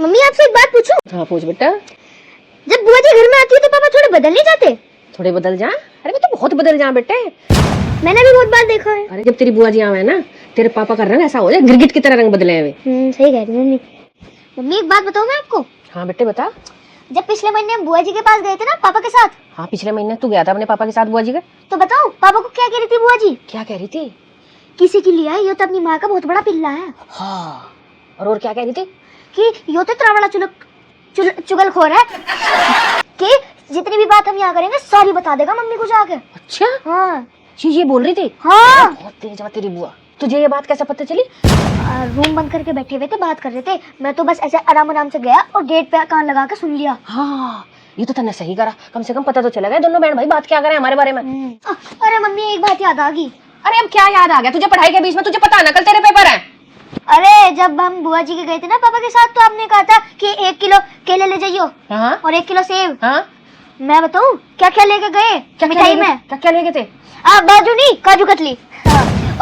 Mummy आपसे एक बात पूछूं? हाँ पूछ बेटा। जब बुआ जी घर में आती है तो पापा थोड़े बदल नहीं जाते? थोड़े बदल जा? अरे मैं तो बहुत बदल जा बेटे। मैंने भी बहुत बार देखा है। अरे जब तेरी बुआ जी आवे ना, तेरे पापा का रंग ऐसा हो जाए गिरगिट की तरह रंग बदले हुए। सही कह रही मम्मी। मम्मी एक बात बताऊं मैं आपको? हाँ बेटे बता। जब पिछले महीने हम बुआ जी के पास गए थे ना पापा के साथ। हाँ पिछले महीने तू गया था अपने पापा के साथ बुआ जी के। तो बताओ पापा को क्या कह रही थी बुआ जी? क्या कह रही थी? किसी के लिए ये तो अपनी माँ का बहुत बड़ा पिल्ला है। हाँ और क्या कह रही थी? कि यो तो इतना बड़ा चुगलखोर है कि जितनी भी बात हम यहाँ करेंगे सारी बता देगा मम्मी को जाके। अच्छा हाँ ये बोल रही थी? हाँ बहुत तेज है तेरी बुआ। तुझे ये बात कैसे पता चली? रूम बंद करके बैठे हुए थे बात कर रहे थे, मैं तो बस ऐसे आराम आराम से गया और गेट पे कान लगा के सुन लिया। हाँ ये तो तन्ने सही करा, कम से कम पता तो चला गया दोनों बहन भाई बात क्या करें हमारे बारे में। अरे मम्मी एक बात याद आ गई। अरे अब क्या याद आ गया तुझे पढ़ाई के बीच में? तुझे पता ना कल तेरे पेपर है। अरे जब हम बुआ जी के गए थे ना पापा के साथ तो आपने कहा था कि 1 किलो केले ले जाइयो। हाँ और 1 किलो सेब। हाँ मैं बताऊं क्या क्या लेके गए? क्या मिठाई में? क्या ले गए थे? बाजू नहीं काजू कतली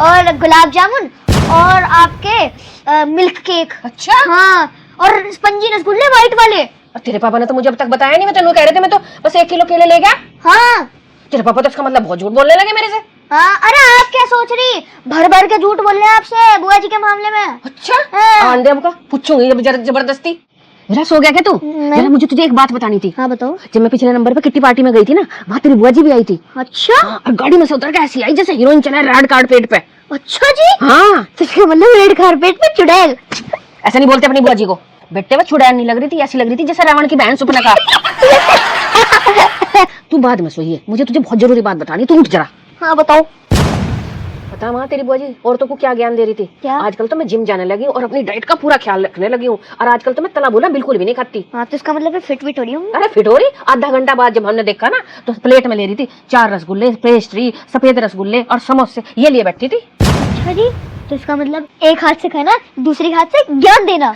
और गुलाब जामुन और आपके मिल्क केक। अच्छा हाँ और स्पंजी रसगुल्ले व्हाइट वाले। और तेरे पापा ने तो मुझे अब तक बताया नहीं। मैं तेनू कह रहे थे मैं तो बस 1 किलो केले ले गया। हाँ तेरे पापा तो इसका मतलब बहुत झूठ बोलने लगे मेरे से। हाँ अरे आप क्या सोच रही? भर भर के झूठ बोल रहे हैं आपसे बुआ जी के मामले में। अच्छा आंधे का पूछूंगी जबरदस्ती। मेरा सो गया क्या तू? जरा मुझे तुझे एक बात बतानी थी। हाँ बताओ। जब मैं पिछले नंबर पे किट्टी पार्टी में गई थी ना वहाँ तेरी बुआ जी भी आई थी। अच्छा और गाड़ी में से उतर के ऐसी आई जैसे हीरोइन चला रेड कार्पेट पे। अच्छा जी। हाँ तो इसका मतलब रेड कार्पेट पे चुड़ैल। ऐसा नहीं बोलते अपनी बुआ जी को बेटे। वो चुड़ैल नहीं लग रही थी, ऐसी लग रही थी जैसे रावण की बहन सुपना का। तू बाद में सोइए, मुझे तुझे बहुत जरूरी बात बतानी। तू उठ जरा। हाँ बताओ। बता माँ तेरी बुआ जी औरतों को क्या ज्ञान दे रही थी? क्या? आजकल तो मैं जिम जाने लगी हूँ और अपनी डाइट का पूरा ख्याल रखने लगी हूँ। और आजकल तो मैं तला भुना बिल्कुल भी नहीं खाती। हाँ तो इसका मतलब फिट हो रही हूँ। अरे फिट हो रही? आधा घंटा बाद जब हमने देखा ना तो प्लेट में ले रही थी 4 रसगुल्ले, पेस्ट्री, सफेद रसगुल्ले और समोसे ये लिए बैठी थी। अच्छा जी तो इसका मतलब एक हाथ से खाना दूसरी हाथ से ज्ञान देना।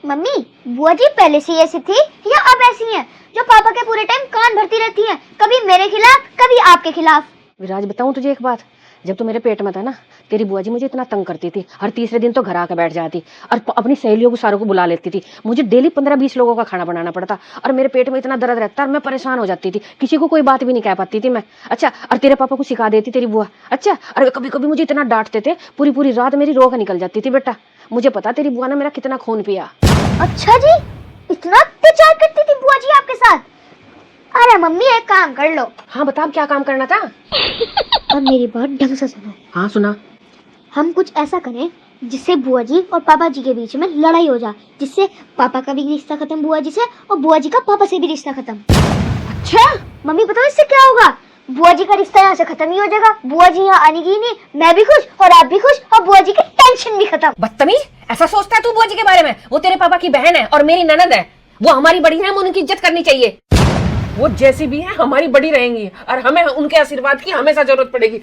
मम्मी बुआ जी पहले से ऐसी थी या अब ऐसी हैं जो पापा के पूरे टाइम कान भरती रहती हैं, कभी मेरे खिलाफ कभी आपके खिलाफ? विराज बताऊं तुझे एक बात, जब तू मेरे पेट में था ना तेरी बुआ जी मुझे इतना तंग करती थी। हर तीसरे दिन तो घर आकर बैठ जाती और अपनी सहेलियों को सारों को बुला लेती थी। मुझे डेली 15-20 लोगों का खाना बनाना पड़ता और मेरे पेट में इतना दर्द रहता और मैं परेशान हो जाती थी। किसी को कोई बात भी नहीं कह पाती थी मैं। अच्छा और तेरे पापा को सिखा देती तेरी बुआ। अच्छा और कभी कभी मुझे इतना डांटते थे पूरी पूरी रात मेरी रोक निकल जाती थी। बेटा मुझे पता तेरी बुआ ने मेरा कितना खून पिया। अच्छा जी इतना अत्याचार करती थी बुआ जी आपके साथ? अरे मम्मी एक काम कर लो। हाँ बता क्या काम करना था? अब मेरी बात ढंग से सुनो। हाँ सुना। हम कुछ ऐसा करें जिससे बुआ जी और पापा जी के बीच में लड़ाई हो जाए, जिससे पापा का भी रिश्ता खत्म बुआ जी से और बुआ जी का पापा से भी रिश्ता खत्म। अच्छा मम्मी बताओ इससे क्या होगा? बुआ जी का रिश्ता यहाँ से खत्म ही हो जाएगा, बुआ जी यहाँ आने की नहीं, मैं भी खुश और आप भी खुश और बुआ जी की टेंशन भी खत्म। बदतमीज ऐसा सोचता है तू बुआ जी के बारे में? वो तेरे पापा की बहन है और मेरी ननद है। वो हमारी बड़ी है, हमें उनकी इज्जत करनी चाहिए। वो जैसी भी है हमारी बड़ी रहेंगी और हमें उनके आशीर्वाद की हमेशा जरूरत पड़ेगी।